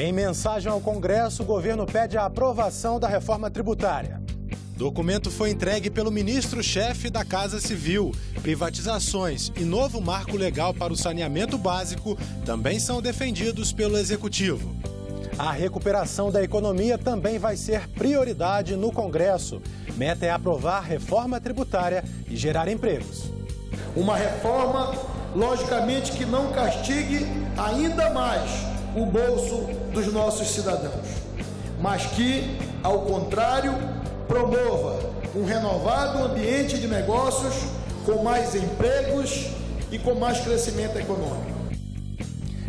Em mensagem ao Congresso, o governo pede a aprovação da reforma tributária. Documento foi entregue pelo ministro-chefe da Casa Civil. Privatizações e novo marco legal para o saneamento básico também são defendidos pelo Executivo. A recuperação da economia também vai ser prioridade no Congresso. Meta é aprovar a reforma tributária e gerar empregos. Uma reforma, logicamente, que não castigue ainda mais o bolso dos nossos cidadãos, mas que, ao contrário, promova um renovado ambiente de negócios com mais empregos e com mais crescimento econômico.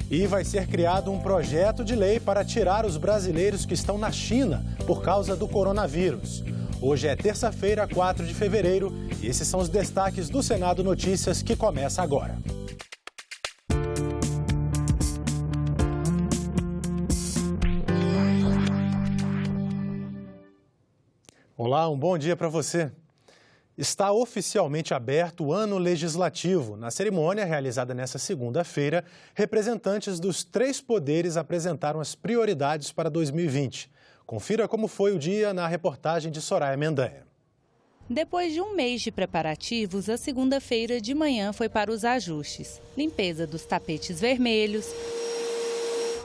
E vai ser criado um projeto de lei para tirar os brasileiros que estão na China por causa do coronavírus. Hoje é terça-feira, 4 de fevereiro, e esses são os destaques do Senado Notícias que começa agora. Olá, um bom dia para você. Está oficialmente aberto o ano legislativo. Na cerimônia realizada nesta segunda-feira, representantes dos 3 poderes apresentaram as prioridades para 2020. Confira como foi o dia na reportagem de Soraya Mendanha. Depois de um mês de preparativos, a segunda-feira de manhã foi para os ajustes. Limpeza dos tapetes vermelhos,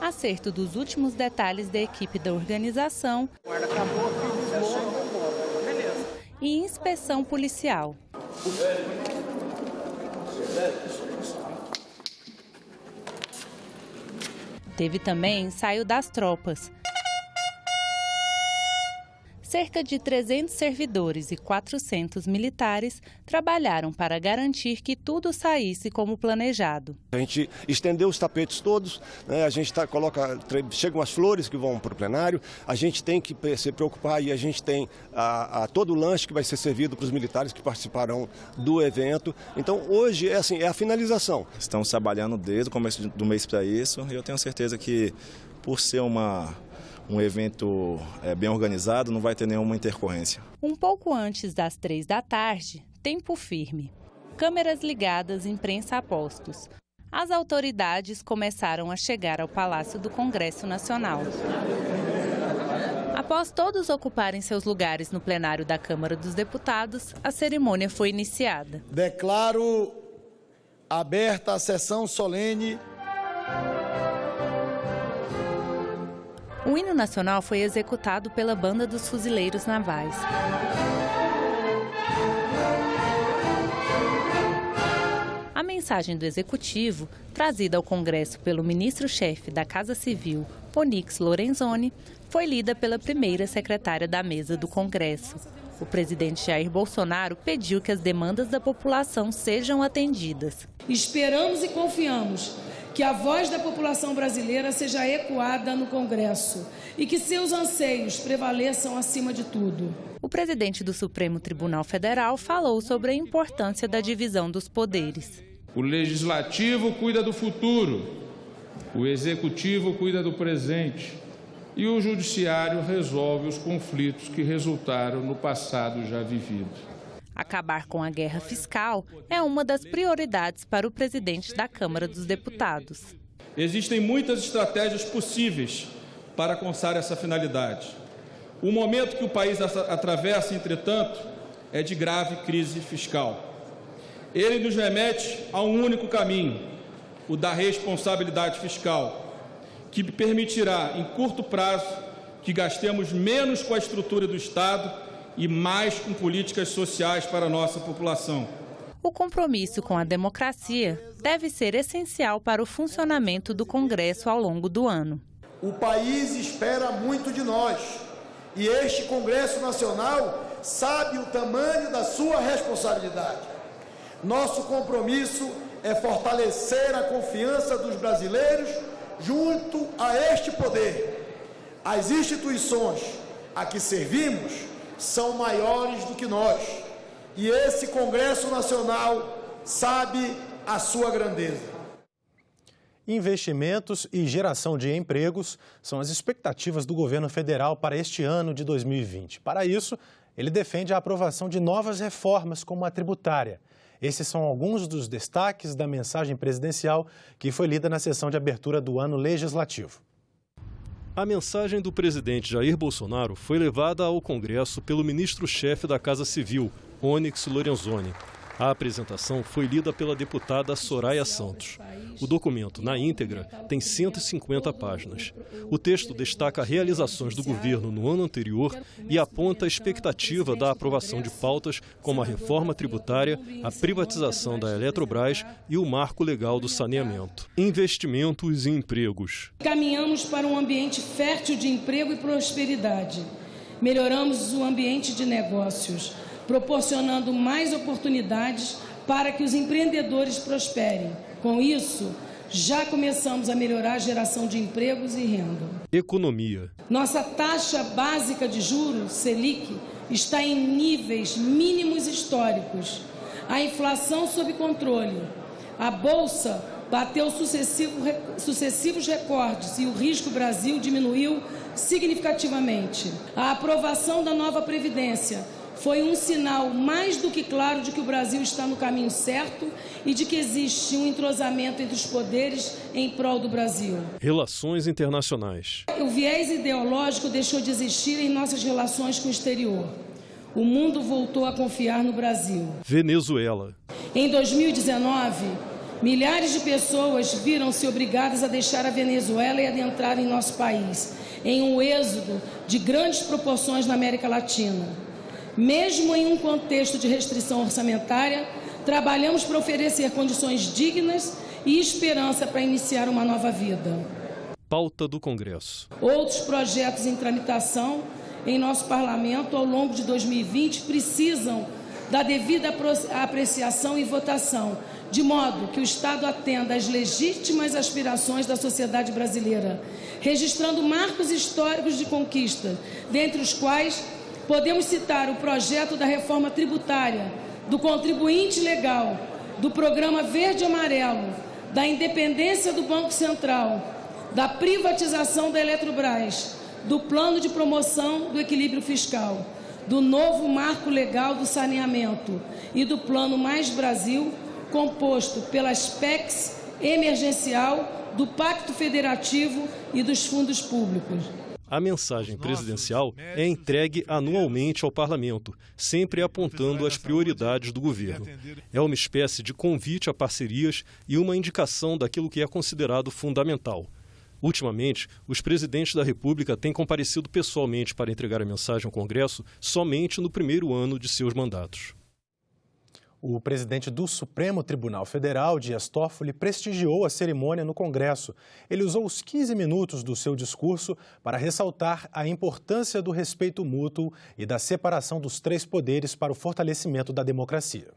acerto dos últimos detalhes da equipe da organização e inspeção policial. Teve também ensaio das tropas. Cerca de 300 servidores e 400 militares trabalharam para garantir que tudo saísse como planejado. A gente estendeu os tapetes todos, né? A gente chegam as flores que vão para o plenário, a gente tem que se preocupar e a gente tem todo o lanche que vai ser servido para os militares que participarão do evento. Então hoje é a finalização. Estamos trabalhando desde o começo do mês para isso e eu tenho certeza que por ser um evento bem organizado, não vai ter nenhuma intercorrência. Um pouco antes das 3 da tarde, tempo firme. Câmeras ligadas, imprensa a postos. As autoridades começaram a chegar ao Palácio do Congresso Nacional. Após todos ocuparem seus lugares no plenário da Câmara dos Deputados, a cerimônia foi iniciada. Declaro aberta a sessão solene. O hino nacional foi executado pela Banda dos Fuzileiros Navais. A mensagem do Executivo, trazida ao Congresso pelo ministro-chefe da Casa Civil, Onyx Lorenzoni, foi lida pela primeira secretária da mesa do Congresso. O presidente Jair Bolsonaro pediu que as demandas da população sejam atendidas. Esperamos e confiamos que a voz da população brasileira seja ecoada no Congresso e que seus anseios prevaleçam acima de tudo. O presidente do Supremo Tribunal Federal falou sobre a importância da divisão dos poderes. O Legislativo cuida do futuro, o Executivo cuida do presente e o Judiciário resolve os conflitos que resultaram no passado já vivido. Acabar com a guerra fiscal é uma das prioridades para o presidente da Câmara dos Deputados. Existem muitas estratégias possíveis para alcançar essa finalidade. O momento que o país atravessa, entretanto, é de grave crise fiscal. Ele nos remete a um único caminho, o da responsabilidade fiscal, que permitirá, em curto prazo, que gastemos menos com a estrutura do Estado e mais com políticas sociais para a nossa população. O compromisso com a democracia deve ser essencial para o funcionamento do Congresso ao longo do ano. O país espera muito de nós e este Congresso Nacional sabe o tamanho da sua responsabilidade. Nosso compromisso é fortalecer a confiança dos brasileiros junto a este poder. As instituições a que servimos são maiores do que nós. E esse Congresso Nacional sabe a sua grandeza. Investimentos e geração de empregos são as expectativas do governo federal para este ano de 2020. Para isso, ele defende a aprovação de novas reformas como a tributária. Esses são alguns dos destaques da mensagem presidencial que foi lida na sessão de abertura do ano legislativo. A mensagem do presidente Jair Bolsonaro foi levada ao Congresso pelo ministro-chefe da Casa Civil, Onyx Lorenzoni. A apresentação foi lida pela deputada Soraya Santos. O documento, na íntegra, tem 150 páginas. O texto destaca realizações do governo no ano anterior e aponta a expectativa da aprovação de pautas como a reforma tributária, a privatização da Eletrobras e o marco legal do saneamento. Investimentos e empregos. Caminhamos para um ambiente fértil de emprego e prosperidade. Melhoramos o ambiente de negócios, proporcionando mais oportunidades para que os empreendedores prosperem. Com isso, já começamos a melhorar a geração de empregos e renda. Economia. Nossa taxa básica de juros, Selic, está em níveis mínimos históricos. A inflação sob controle. A Bolsa bateu sucessivos recordes e o risco Brasil diminuiu significativamente. A aprovação da nova Previdência foi um sinal mais do que claro de que o Brasil está no caminho certo e de que existe um entrosamento entre os poderes em prol do Brasil. Relações internacionais. O viés ideológico deixou de existir em nossas relações com o exterior. O mundo voltou a confiar no Brasil. Venezuela. Em 2019, milhares de pessoas viram-se obrigadas a deixar a Venezuela e adentrar em nosso país, em um êxodo de grandes proporções na América Latina. Mesmo em um contexto de restrição orçamentária, trabalhamos para oferecer condições dignas e esperança para iniciar uma nova vida. Pauta do Congresso. Outros projetos em tramitação em nosso parlamento ao longo de 2020 precisam da devida apreciação e votação, de modo que o Estado atenda às legítimas aspirações da sociedade brasileira, registrando marcos históricos de conquista, dentre os quais podemos citar o projeto da reforma tributária, do contribuinte legal, do programa Verde e Amarelo, da independência do Banco Central, da privatização da Eletrobras, do plano de promoção do equilíbrio fiscal, do novo marco legal do saneamento e do plano Mais Brasil, composto pelas PECs emergencial, do Pacto Federativo e dos fundos públicos. A mensagem presidencial é entregue anualmente ao parlamento, sempre apontando as prioridades do governo. É uma espécie de convite a parcerias e uma indicação daquilo que é considerado fundamental. Ultimamente, os presidentes da República têm comparecido pessoalmente para entregar a mensagem ao Congresso somente no primeiro ano de seus mandatos. O presidente do Supremo Tribunal Federal, Dias Toffoli, prestigiou a cerimônia no Congresso. Ele usou os 15 minutos do seu discurso para ressaltar a importância do respeito mútuo e da separação dos três poderes para o fortalecimento da democracia.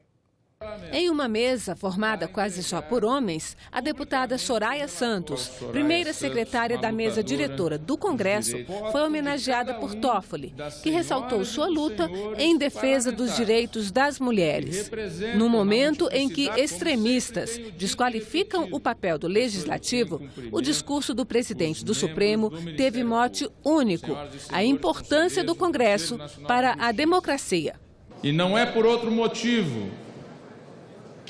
Em uma mesa formada quase só por homens, a deputada Soraya Santos, primeira secretária da mesa diretora do Congresso, foi homenageada por Toffoli, que ressaltou sua luta em defesa dos direitos das mulheres. No momento em que extremistas desqualificam o papel do Legislativo, o discurso do presidente do Supremo teve mote único: a importância do Congresso para a democracia. E não é por outro motivo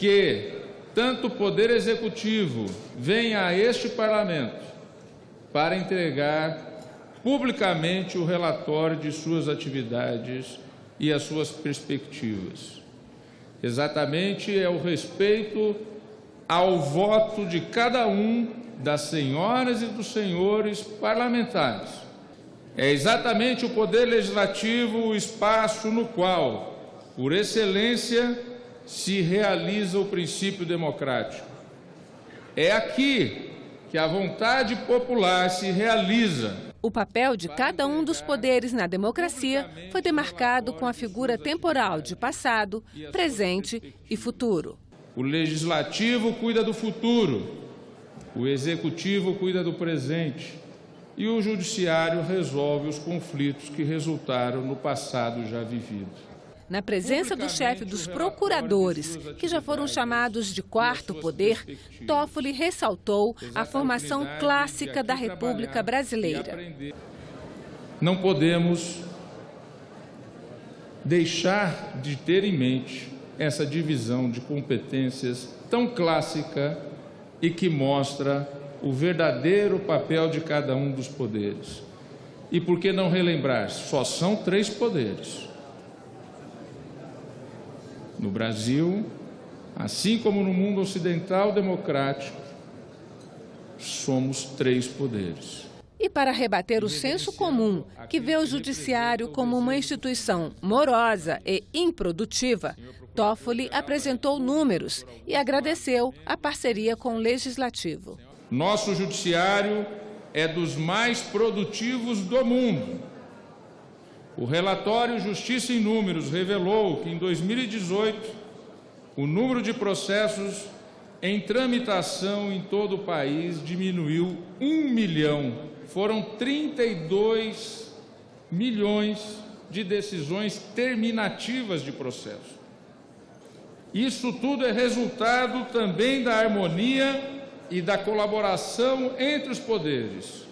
que tanto o Poder Executivo venha a este Parlamento para entregar publicamente o relatório de suas atividades e as suas perspectivas. Exatamente é o respeito ao voto de cada um das senhoras e dos senhores parlamentares. É exatamente o Poder Legislativo o espaço no qual, por excelência, se realiza o princípio democrático. É aqui que a vontade popular se realiza. O papel de cada um dos poderes na democracia foi demarcado com a figura temporal de passado, presente e futuro. O Legislativo cuida do futuro, o Executivo cuida do presente e o Judiciário resolve os conflitos que resultaram no passado já vivido. Na presença do chefe dos procuradores, que já foram chamados de quarto poder, Toffoli ressaltou a formação clássica da República Brasileira. Não podemos deixar de ter em mente essa divisão de competências tão clássica e que mostra o verdadeiro papel de cada um dos poderes. E por que não relembrar? Só são 3 poderes. No Brasil, assim como no mundo ocidental democrático, somos 3 poderes. E para rebater o senso comum, que vê o judiciário como uma instituição morosa e improdutiva, Toffoli apresentou números e agradeceu a parceria com o Legislativo. Nosso judiciário é dos mais produtivos do mundo. O relatório Justiça em Números revelou que, em 2018, o número de processos em tramitação em todo o país diminuiu 1 milhão. Foram 32 milhões de decisões terminativas de processo. Isso tudo é resultado também da harmonia e da colaboração entre os poderes.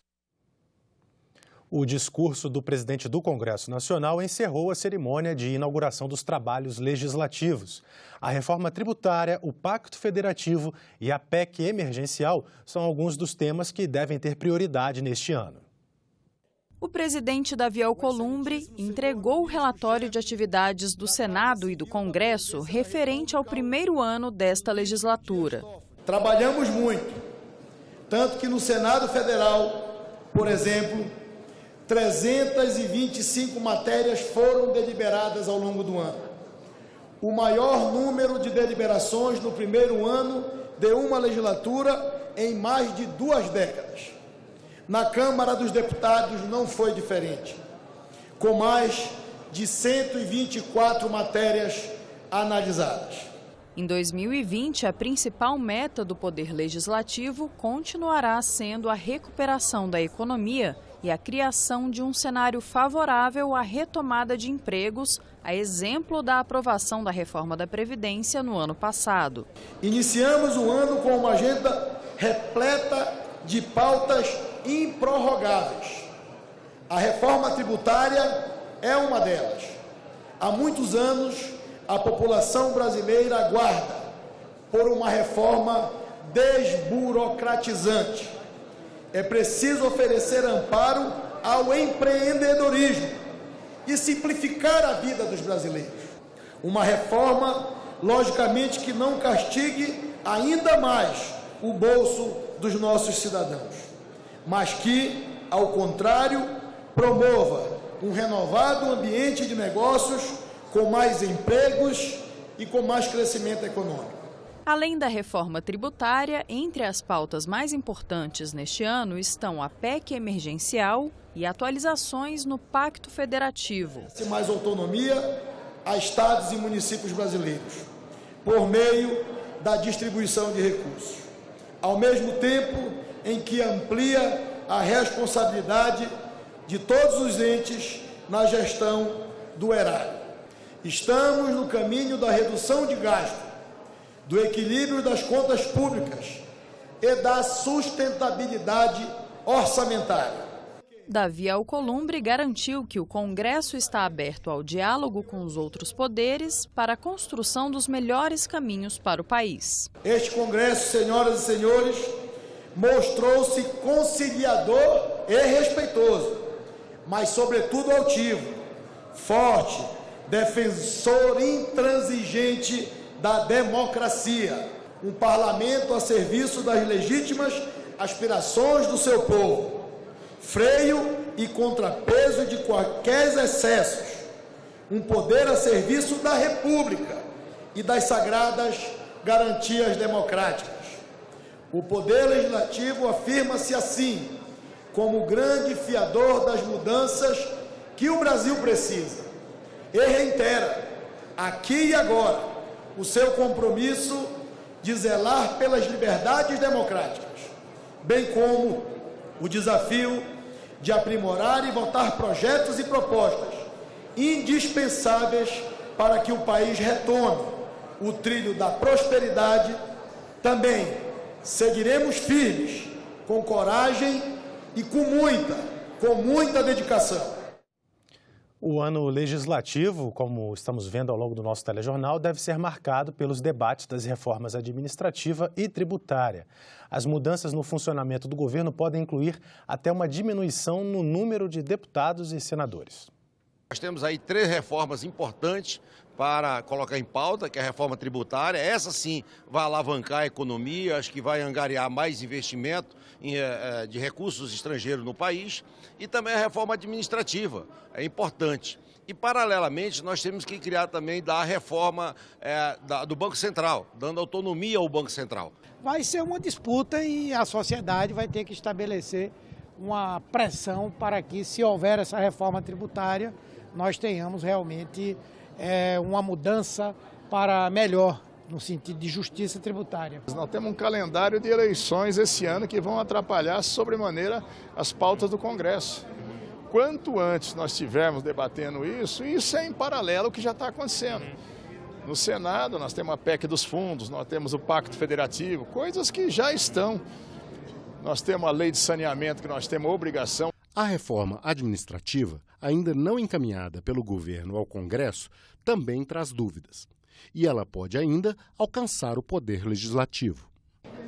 O discurso do presidente do Congresso Nacional encerrou a cerimônia de inauguração dos trabalhos legislativos. A reforma tributária, o Pacto Federativo e a PEC emergencial são alguns dos temas que devem ter prioridade neste ano. O presidente Davi Alcolumbre entregou o relatório de atividades do Senado e do Congresso referente ao primeiro ano desta legislatura. Trabalhamos muito, tanto que no Senado Federal, por exemplo, 325 matérias foram deliberadas ao longo do ano. O maior número de deliberações no primeiro ano de uma legislatura em mais de 2 décadas. Na Câmara dos Deputados não foi diferente, com mais de 124 matérias analisadas. Em 2020, a principal meta do Poder Legislativo continuará sendo a recuperação da economia e a criação de um cenário favorável à retomada de empregos, a exemplo da aprovação da reforma da Previdência no ano passado. Iniciamos o ano com uma agenda repleta de pautas improrrogáveis. A reforma tributária é uma delas. Há muitos anos, a população brasileira aguarda por uma reforma desburocratizante. É preciso oferecer amparo ao empreendedorismo e simplificar a vida dos brasileiros. Uma reforma, logicamente, que não castigue ainda mais o bolso dos nossos cidadãos, mas que, ao contrário, promova um renovado ambiente de negócios com mais empregos e com mais crescimento econômico. Além da reforma tributária, entre as pautas mais importantes neste ano estão a PEC emergencial e atualizações no Pacto Federativo. Mais autonomia a estados e municípios brasileiros, por meio da distribuição de recursos, ao mesmo tempo em que amplia a responsabilidade de todos os entes na gestão do erário. Estamos no caminho da redução de gasto, do equilíbrio das contas públicas e da sustentabilidade orçamentária. Davi Alcolumbre garantiu que o Congresso está aberto ao diálogo com os outros poderes para a construção dos melhores caminhos para o país. Este Congresso, senhoras e senhores, mostrou-se conciliador e respeitoso, mas sobretudo altivo, forte, defensor intransigente da democracia, um parlamento a serviço das legítimas aspirações do seu povo, freio e contrapeso de quaisquer excessos, um poder a serviço da República e das sagradas garantias democráticas. O Poder Legislativo afirma-se assim, como o grande fiador das mudanças que o Brasil precisa, e reitera, aqui e agora, o seu compromisso de zelar pelas liberdades democráticas, bem como o desafio de aprimorar e votar projetos e propostas indispensáveis para que o país retome o trilho da prosperidade. Também seguiremos firmes, com coragem e com muita dedicação. O ano legislativo, como estamos vendo ao longo do nosso telejornal, deve ser marcado pelos debates das reformas administrativa e tributária. As mudanças no funcionamento do governo podem incluir até uma diminuição no número de deputados e senadores. Nós temos aí 3 reformas importantes para colocar em pauta, que é a reforma tributária. Essa sim vai alavancar a economia, acho que vai angariar mais investimento de recursos estrangeiros no país. E também a reforma administrativa, é importante. E paralelamente nós temos que criar também a reforma do Banco Central, dando autonomia ao Banco Central. Vai ser uma disputa e a sociedade vai ter que estabelecer uma pressão para que, se houver essa reforma tributária, nós tenhamos realmente uma mudança para melhor, no sentido de justiça tributária. Nós temos um calendário de eleições esse ano que vão atrapalhar sobremaneira as pautas do Congresso. Quanto antes nós estivermos debatendo isso é em paralelo ao que já está acontecendo. No Senado nós temos a PEC dos fundos, nós temos o Pacto Federativo, coisas que já estão. Nós temos a lei de saneamento que nós temos a obrigação. A reforma administrativa, ainda não encaminhada pelo governo ao Congresso, também traz dúvidas. E ela pode ainda alcançar o poder legislativo.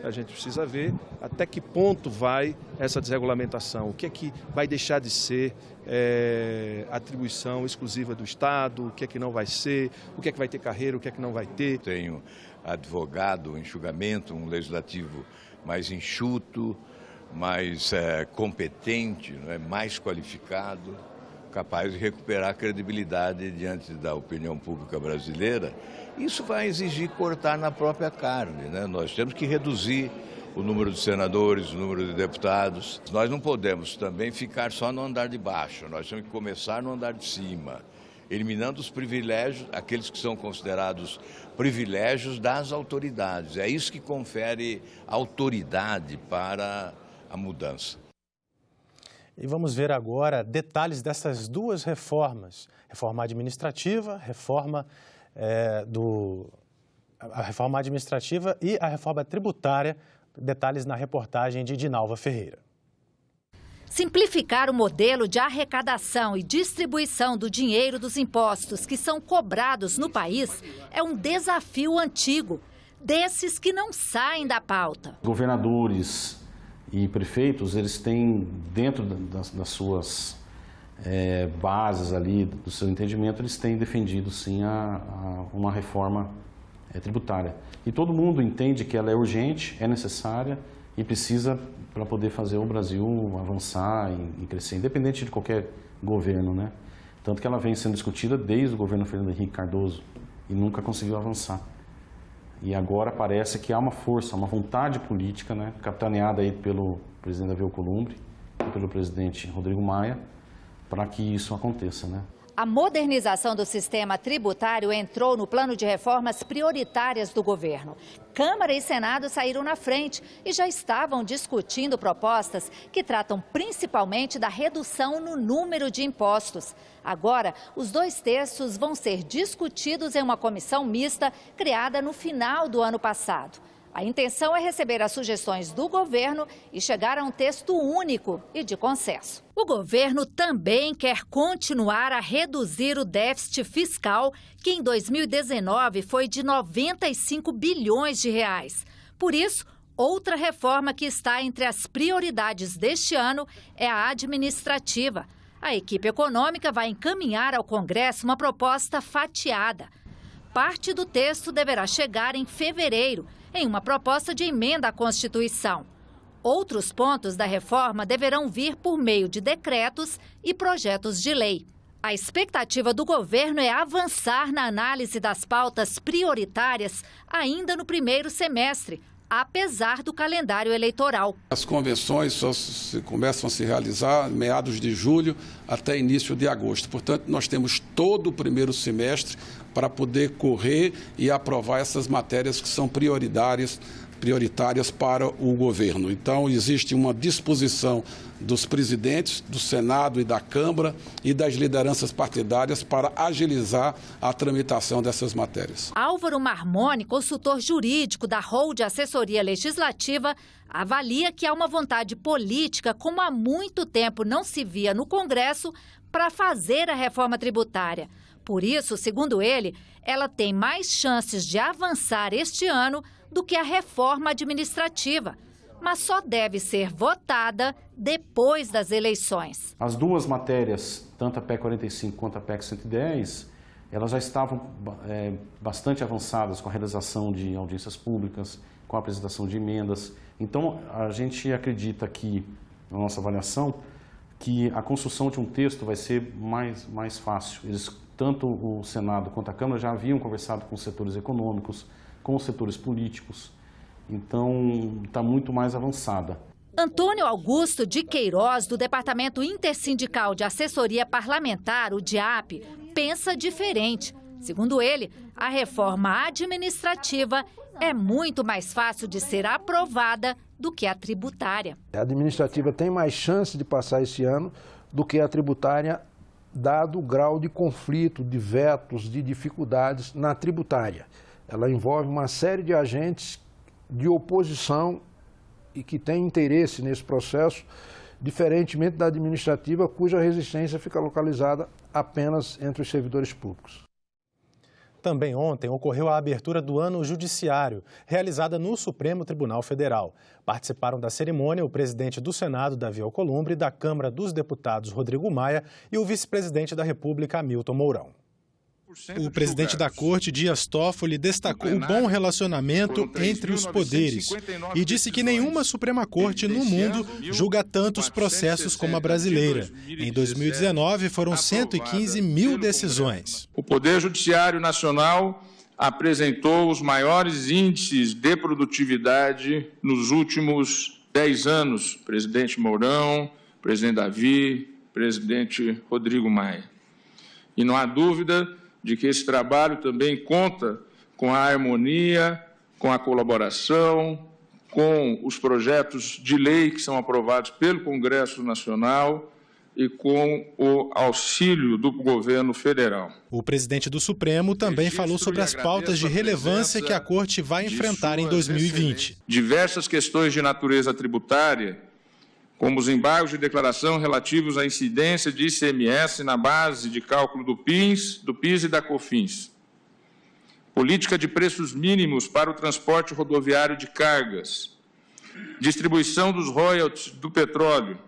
A gente precisa ver até que ponto vai essa desregulamentação, o que é que vai deixar de ser atribuição exclusiva do Estado, o que é que não vai ser, o que é que vai ter carreira, o que é que não vai ter. Tenho advogado, enxugamento, um legislativo mais enxuto, mais competente, mais qualificado, capaz de recuperar a credibilidade diante da opinião pública brasileira. Isso vai exigir cortar na própria carne, né? Nós temos que reduzir o número de senadores, o número de deputados. Nós não podemos também ficar só no andar de baixo, nós temos que começar no andar de cima, eliminando os privilégios, aqueles que são considerados privilégios das autoridades. É isso que confere autoridade para a mudança. E vamos ver agora detalhes dessas 2 reformas. Reforma administrativa, a reforma administrativa e a reforma tributária. Detalhes na reportagem de Dinalva Ferreira. Simplificar o modelo de arrecadação e distribuição do dinheiro dos impostos que são cobrados no país é um desafio antigo, desses que não saem da pauta. Governadores e prefeitos, eles têm, dentro das suas bases ali, do seu entendimento, eles têm defendido sim uma reforma tributária. E todo mundo entende que ela é urgente, é necessária e precisa para poder fazer o Brasil avançar e crescer, independente de qualquer governo, né? Tanto que ela vem sendo discutida desde o governo Fernando Henrique Cardoso e nunca conseguiu avançar. E agora parece que há uma força, uma vontade política, né, capitaneada aí pelo presidente Davi Alcolumbre e pelo presidente Rodrigo Maia, para que isso aconteça, né? A modernização do sistema tributário entrou no plano de reformas prioritárias do governo. Câmara e Senado saíram na frente e já estavam discutindo propostas que tratam principalmente da redução no número de impostos. Agora, os 2 textos vão ser discutidos em uma comissão mista criada no final do ano passado. A intenção é receber as sugestões do governo e chegar a um texto único e de consenso. O governo também quer continuar a reduzir o déficit fiscal, que em 2019 foi de 95 bilhões de reais. Por isso, outra reforma que está entre as prioridades deste ano é a administrativa. A equipe econômica vai encaminhar ao Congresso uma proposta fatiada. Parte do texto deverá chegar em fevereiro, em uma proposta de emenda à Constituição. Outros pontos da reforma deverão vir por meio de decretos e projetos de lei. A expectativa do governo é avançar na análise das pautas prioritárias ainda no primeiro semestre, apesar do calendário eleitoral. As convenções só começam a se realizar meados de julho até início de agosto. Portanto, nós temos todo o primeiro semestre para poder correr e aprovar essas matérias que são prioritárias prioritárias para o governo. Então, existe uma disposição dos presidentes do Senado e da Câmara e das lideranças partidárias para agilizar a tramitação dessas matérias. Álvaro Marmoni, consultor jurídico da Hold Assessoria Legislativa, avalia que há uma vontade política, como há muito tempo não se via no Congresso, para fazer a reforma tributária. Por isso, segundo ele, ela tem mais chances de avançar este ano do que a reforma administrativa, mas só deve ser votada depois das eleições. As duas matérias, tanto a PEC 45 quanto a PEC 110, elas já estavam bastante avançadas com a realização de audiências públicas, com a apresentação de emendas. Então, a gente acredita que, na nossa avaliação, que a construção de um texto vai ser mais fácil. Tanto o Senado quanto a Câmara já haviam conversado com os setores econômicos, com os setores políticos, então está muito mais avançada. Antônio Augusto de Queiroz, do Departamento Intersindical de Assessoria Parlamentar, o DIAP, pensa diferente. Segundo ele, a reforma administrativa é muito mais fácil de ser aprovada do que a tributária. A administrativa tem mais chance de passar esse ano do que a tributária, dado o grau de conflito, de vetos, de dificuldades na tributária. Ela envolve uma série de agentes de oposição e que têm interesse nesse processo, diferentemente da administrativa, cuja resistência fica localizada apenas entre os servidores públicos. Também ontem ocorreu a abertura do ano judiciário, realizada no Supremo Tribunal Federal. Participaram da cerimônia o presidente do Senado, Davi Alcolumbre, da Câmara dos Deputados, Rodrigo Maia, e o vice-presidente da República, Hamilton Mourão. O presidente da Corte, Dias Toffoli, destacou o bom relacionamento entre os poderes e disse que nenhuma Suprema Corte no mundo julga tantos processos como a brasileira. Em 2019, foram 115 mil decisões. O Poder Judiciário Nacional apresentou os maiores índices de produtividade nos últimos 10 anos. Presidente Mourão, presidente Davi, presidente Rodrigo Maia. E não há dúvida de que esse trabalho também conta com a harmonia, com a colaboração, com os projetos de lei que são aprovados pelo Congresso Nacional e com o auxílio do governo federal. O presidente do Supremo também falou sobre as pautas de relevância que a Corte vai enfrentar em 2020. Diversas questões de natureza tributária, como os embargos de declaração relativos à incidência de ICMS na base de cálculo do PIS e da COFINS. Política de preços mínimos para o transporte rodoviário de cargas. Distribuição dos royalties do petróleo.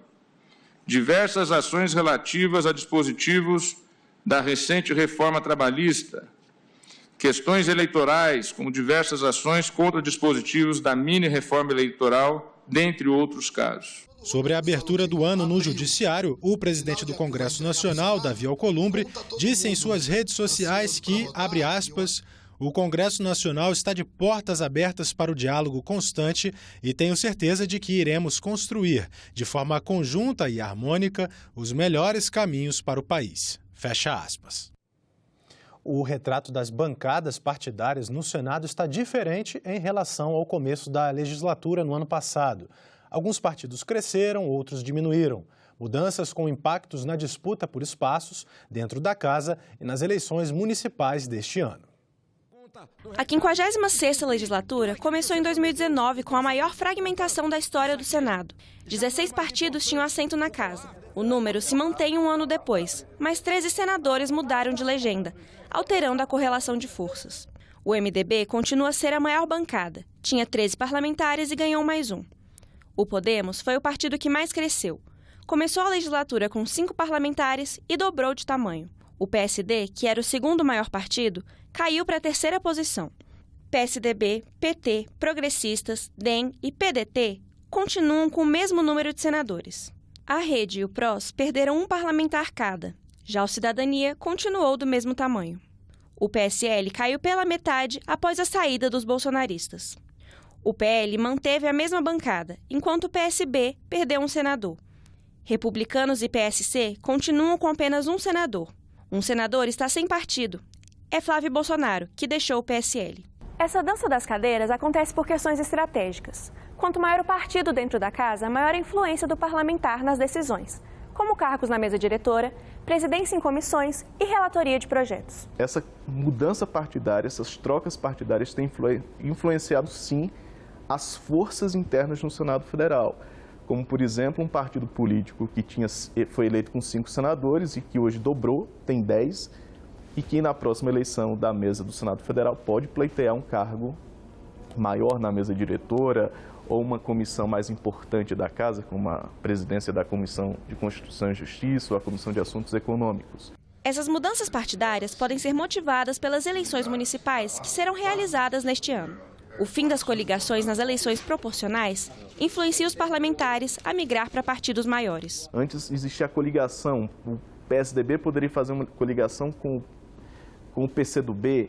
Diversas ações relativas a dispositivos da recente reforma trabalhista. Questões eleitorais, como diversas ações contra dispositivos da mini-reforma eleitoral, dentre outros casos. Sobre a abertura do ano no Judiciário, o presidente do Congresso Nacional, Davi Alcolumbre, disse em suas redes sociais que, abre aspas, o Congresso Nacional está de portas abertas para o diálogo constante e tenho certeza de que iremos construir, de forma conjunta e harmônica, os melhores caminhos para o país. Fecha aspas. O retrato das bancadas partidárias no Senado está diferente em relação ao começo da legislatura no ano passado. Alguns partidos cresceram, outros diminuíram. Mudanças com impactos na disputa por espaços dentro da casa e nas eleições municipais deste ano. A 56ª legislatura começou em 2019 com a maior fragmentação da história do Senado. 16 partidos tinham assento na casa. O número se mantém um ano depois, mas 13 senadores mudaram de legenda, alterando a correlação de forças. O MDB continua a ser a maior bancada. Tinha 13 parlamentares e ganhou mais um. O Podemos foi o partido que mais cresceu. Começou a legislatura com 5 parlamentares e dobrou de tamanho. O PSD, que era o segundo maior partido, caiu para a 3ª posição. PSDB, PT, Progressistas, DEM e PDT continuam com o mesmo número de senadores. A Rede e o PROS perderam um parlamentar cada. Já o Cidadania continuou do mesmo tamanho. O PSL caiu pela metade após a saída dos bolsonaristas. O PL manteve a mesma bancada, enquanto o PSB perdeu um senador. Republicanos e PSC continuam com apenas um senador. Um senador está sem partido. É Flávio Bolsonaro, que deixou o PSL. Essa dança das cadeiras acontece por questões estratégicas. Quanto maior o partido dentro da casa, maior a influência do parlamentar nas decisões, como cargos na mesa diretora, presidência em comissões e relatoria de projetos. Essa mudança partidária, essas trocas partidárias têm influenciado, sim, as forças internas no Senado Federal. Como, por exemplo, um partido político que foi eleito com 5 senadores e que hoje dobrou, tem 10, e que na próxima eleição da mesa do Senado Federal pode pleitear um cargo maior na mesa diretora ou uma comissão mais importante da Casa, como a presidência da Comissão de Constituição e Justiça ou a Comissão de Assuntos Econômicos. Essas mudanças partidárias podem ser motivadas pelas eleições municipais que serão realizadas neste ano. O fim das coligações nas eleições proporcionais influencia os parlamentares a migrar para partidos maiores. Antes existia a coligação, o PSDB poderia fazer uma coligação com o PCdoB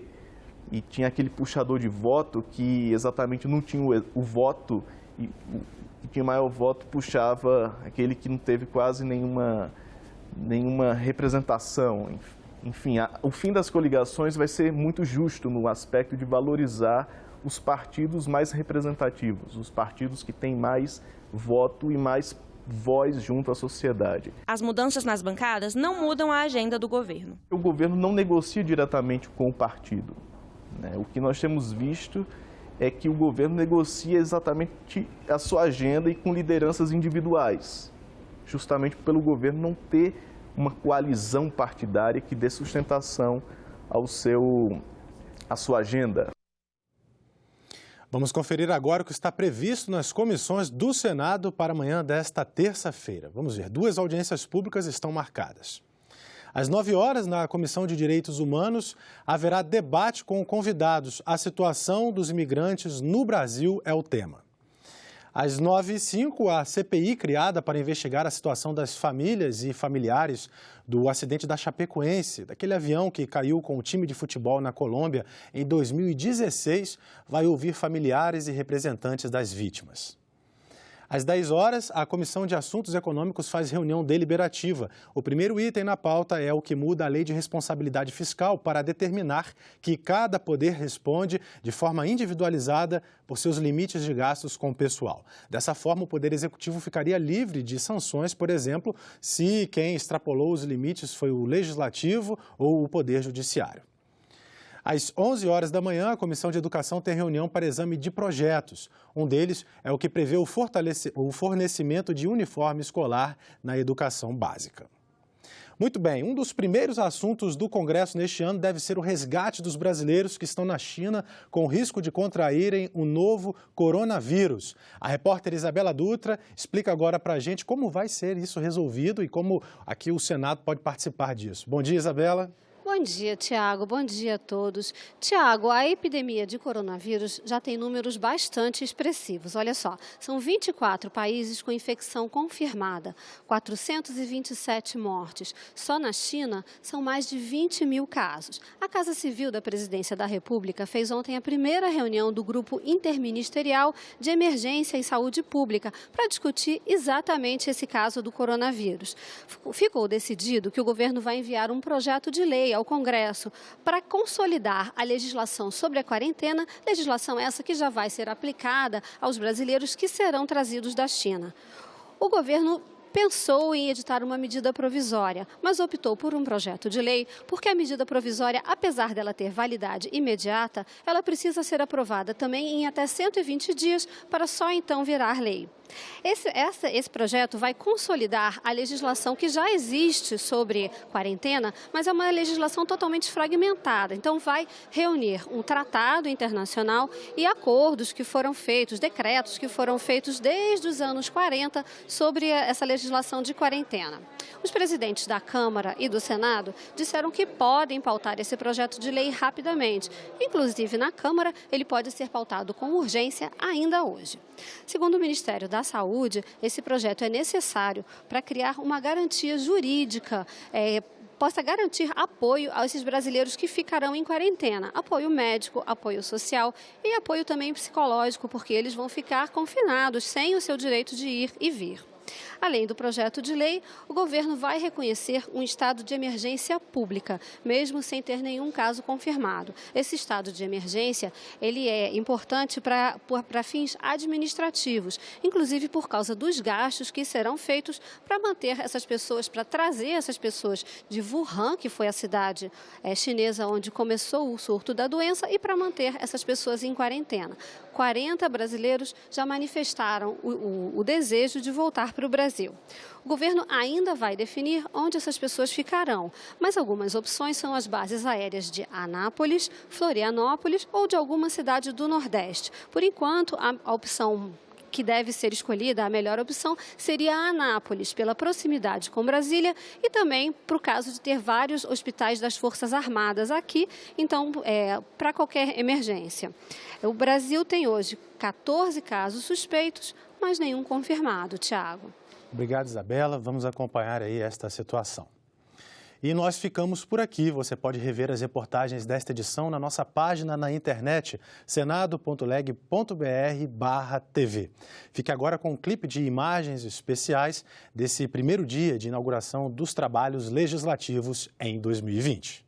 e tinha aquele puxador de voto que exatamente não tinha o voto e que tinha maior voto puxava aquele que não teve quase nenhuma representação. Enfim, o fim das coligações vai ser muito justo no aspecto de valorizar os partidos mais representativos, os partidos que têm mais voto e mais voz junto à sociedade. As mudanças nas bancadas não mudam a agenda do governo. O governo não negocia diretamente com o partido. O que nós temos visto é que o governo negocia exatamente a sua agenda e com lideranças individuais, justamente pelo governo não ter uma coalizão partidária que dê sustentação à sua agenda. Vamos conferir agora o que está previsto nas comissões do Senado para amanhã desta terça-feira. Vamos ver, 2 audiências públicas estão marcadas. Às 9 horas, na Comissão de Direitos Humanos, haverá debate com convidados. A situação dos imigrantes no Brasil é o tema. Às 9h05, a CPI, criada para investigar a situação das famílias e familiares do acidente da Chapecoense, daquele avião que caiu com o time de futebol na Colômbia em 2016, vai ouvir familiares e representantes das vítimas. Às 10 horas, a Comissão de Assuntos Econômicos faz reunião deliberativa. O primeiro item na pauta é o que muda a Lei de Responsabilidade Fiscal para determinar que cada poder responde de forma individualizada por seus limites de gastos com o pessoal. Dessa forma, o Poder Executivo ficaria livre de sanções, por exemplo, se quem extrapolou os limites foi o Legislativo ou o Poder Judiciário. Às 11 horas da manhã, a Comissão de Educação tem reunião para exame de projetos. Um deles é o que prevê o fornecimento de uniforme escolar na educação básica. Muito bem, um dos primeiros assuntos do Congresso neste ano deve ser o resgate dos brasileiros que estão na China com risco de contraírem o novo coronavírus. A repórter Isabela Dutra explica agora para a gente como vai ser isso resolvido e como aqui o Senado pode participar disso. Bom dia, Isabela. Bom dia, Tiago. Bom dia a todos. Tiago, a epidemia de coronavírus já tem números bastante expressivos. Olha só, são 24 países com infecção confirmada, 427 mortes. Só na China são mais de 20 mil casos. A Casa Civil da Presidência da República fez ontem a primeira reunião do Grupo Interministerial de Emergência e Saúde Pública para discutir exatamente esse caso do coronavírus. Ficou decidido que o governo vai enviar um projeto de lei ao Congresso para consolidar a legislação sobre a quarentena, legislação essa que já vai ser aplicada aos brasileiros que serão trazidos da China. O governo pensou em editar uma medida provisória, mas optou por um projeto de lei, porque a medida provisória, apesar dela ter validade imediata, ela precisa ser aprovada também em até 120 dias para só então virar lei. Esse projeto vai consolidar a legislação que já existe sobre quarentena, mas é uma legislação totalmente fragmentada. Então, vai reunir um tratado internacional e acordos que foram feitos, decretos que foram feitos desde os anos 40 sobre essa legislação de quarentena. Os presidentes da Câmara e do Senado disseram que podem pautar esse projeto de lei rapidamente. Inclusive, na Câmara, ele pode ser pautado com urgência ainda hoje. Segundo o Ministério da Saúde, esse projeto é necessário para criar uma garantia jurídica, possa garantir apoio a esses brasileiros que ficarão em quarentena. Apoio médico, apoio social e apoio também psicológico, porque eles vão ficar confinados sem o seu direito de ir e vir. Além do projeto de lei, o governo vai reconhecer um estado de emergência pública, mesmo sem ter nenhum caso confirmado. Esse estado de emergência, ele é importante para fins administrativos, inclusive por causa dos gastos que serão feitos para manter essas pessoas, para trazer essas pessoas de Wuhan, que foi a cidade chinesa onde começou o surto da doença, e para manter essas pessoas em quarentena. 40 brasileiros já manifestaram o desejo de voltar para o Brasil. O governo ainda vai definir onde essas pessoas ficarão, mas algumas opções são as bases aéreas de Anápolis, Florianópolis ou de alguma cidade do Nordeste. Por enquanto, a opção que deve ser escolhida, a melhor opção, seria Anápolis, pela proximidade com Brasília e também para o caso de ter vários hospitais das Forças Armadas aqui, então, para qualquer emergência. O Brasil tem hoje 14 casos suspeitos, mas nenhum confirmado, Tiago. Obrigado, Isabela. Vamos acompanhar aí esta situação. E nós ficamos por aqui. Você pode rever as reportagens desta edição na nossa página na internet, senado.leg.br/TV. Fique agora com um clipe de imagens especiais desse primeiro dia de inauguração dos trabalhos legislativos em 2020.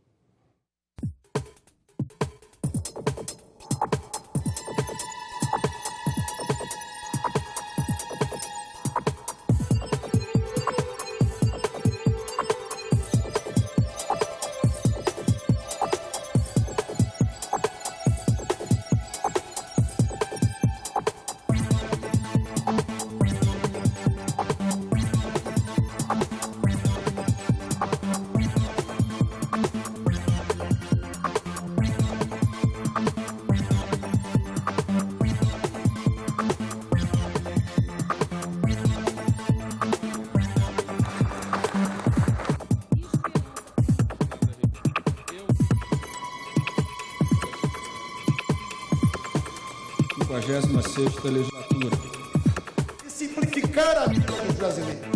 A 56ª legislatura. E simplificar a vida dos brasileiros.